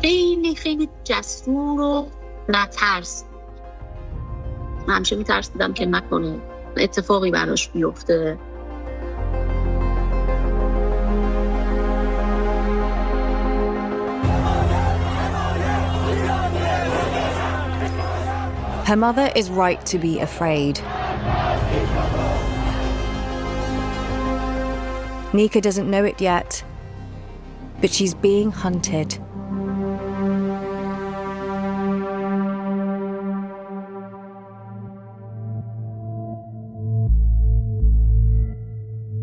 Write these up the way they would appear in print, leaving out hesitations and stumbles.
خیلی خیلی جسور و نترس. من همیشه میترسیدم که نکنه اتفاقی براش بیفته. Her mother is right to be afraid. Nika doesn't know it yet, but she's being hunted.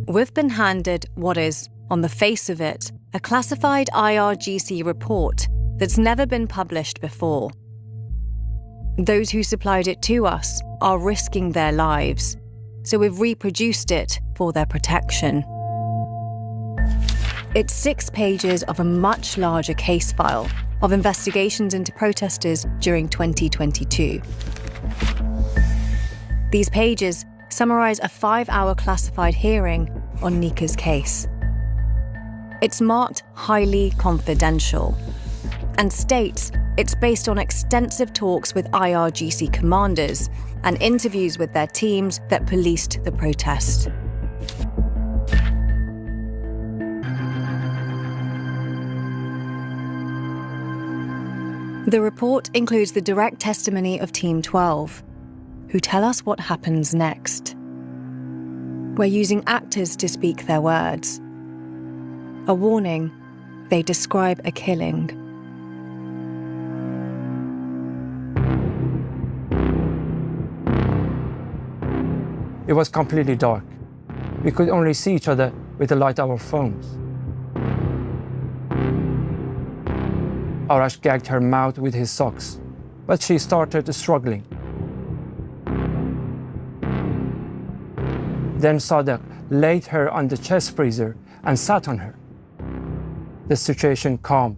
We've been handed what is, on the face of it, a classified IRGC report that's never been published before. Those who supplied it to us are risking their lives, so we've reproduced it for their protection. It's 6 pages of a much larger case file of investigations into protesters during 2022. These pages summarise a 5-hour classified hearing on Nika's case. It's marked highly confidential and states it's based on extensive talks with IRGC commanders and interviews with their teams that policed the protest. The report includes the direct testimony of Team 12, who tell us what happens next. We're using actors to speak their words. A warning, they describe a killing. It was completely dark. We could only see each other with the light of our phones. Arash gagged her mouth with his socks, but she started struggling. Then Sadek laid her on the chest freezer and sat on her. The situation calmed.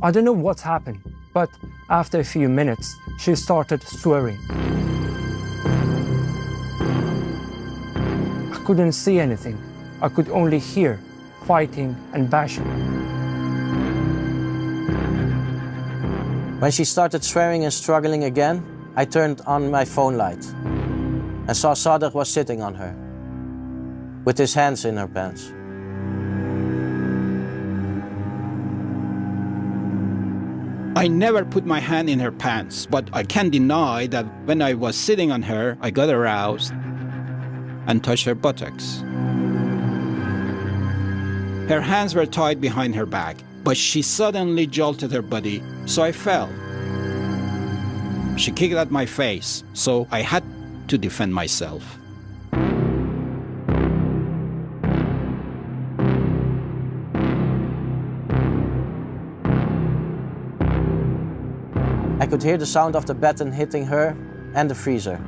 I don't know what's happened, but after a few minutes, she started swearing. I couldn't see anything. I could only hear fighting and bashing. When she started swearing and struggling again, I turned on my phone light and saw Sadek was sitting on her with his hands in her pants. I never put my hand in her pants, but I can't deny that when I was sitting on her, I got aroused and touched her buttocks. Her hands were tied behind her back, but she suddenly jolted her body, so I fell. She kicked at my face, so I had to defend myself. I could hear the sound of the baton hitting her and the freezer.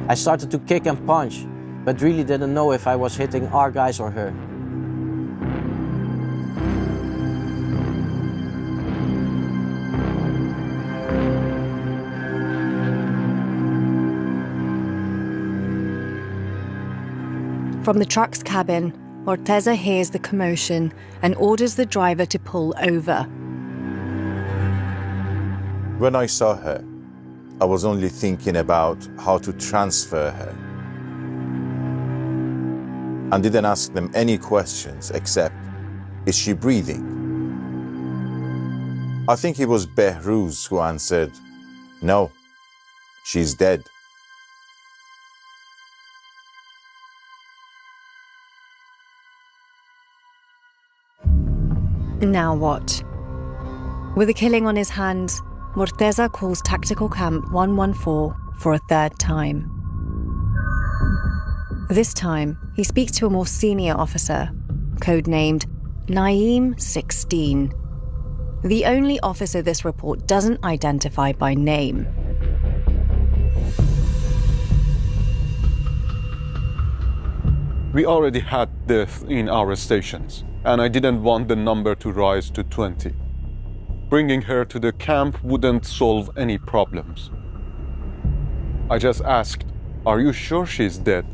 I started to kick and punch, but really didn't know if I was hitting our guys or her. From the truck's cabin, Morteza hears the commotion and orders the driver to pull over. When I saw her, I was only thinking about how to transfer her. And didn't ask them any questions except, is she breathing? I think it was Behruz who answered, no, she's dead. Now what? With the killing on his hands, Morteza calls Tactical Camp 114 for a third time. This time, he speaks to a more senior officer, codenamed Naeem 16, the only officer this report doesn't identify by name. We already had death in our stations, and I didn't want the number to rise to 20. Bringing her to the camp wouldn't solve any problems. I just asked, are you sure she's dead?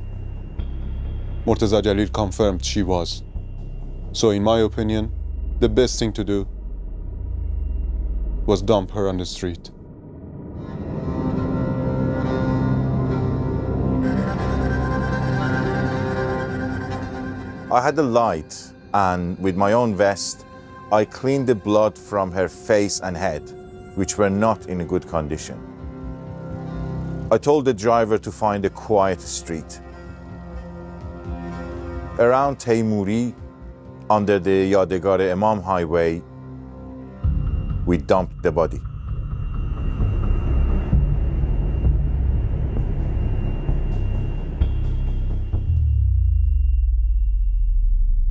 Morteza Jalil confirmed she was. So in my opinion, the best thing to do was dump her on the street. I had a light, and with my own vest, I cleaned the blood from her face and head, which were not in a good condition. I told the driver to find a quiet street. Around Taimuri, under the Yadegar Imam Highway, we dumped the body.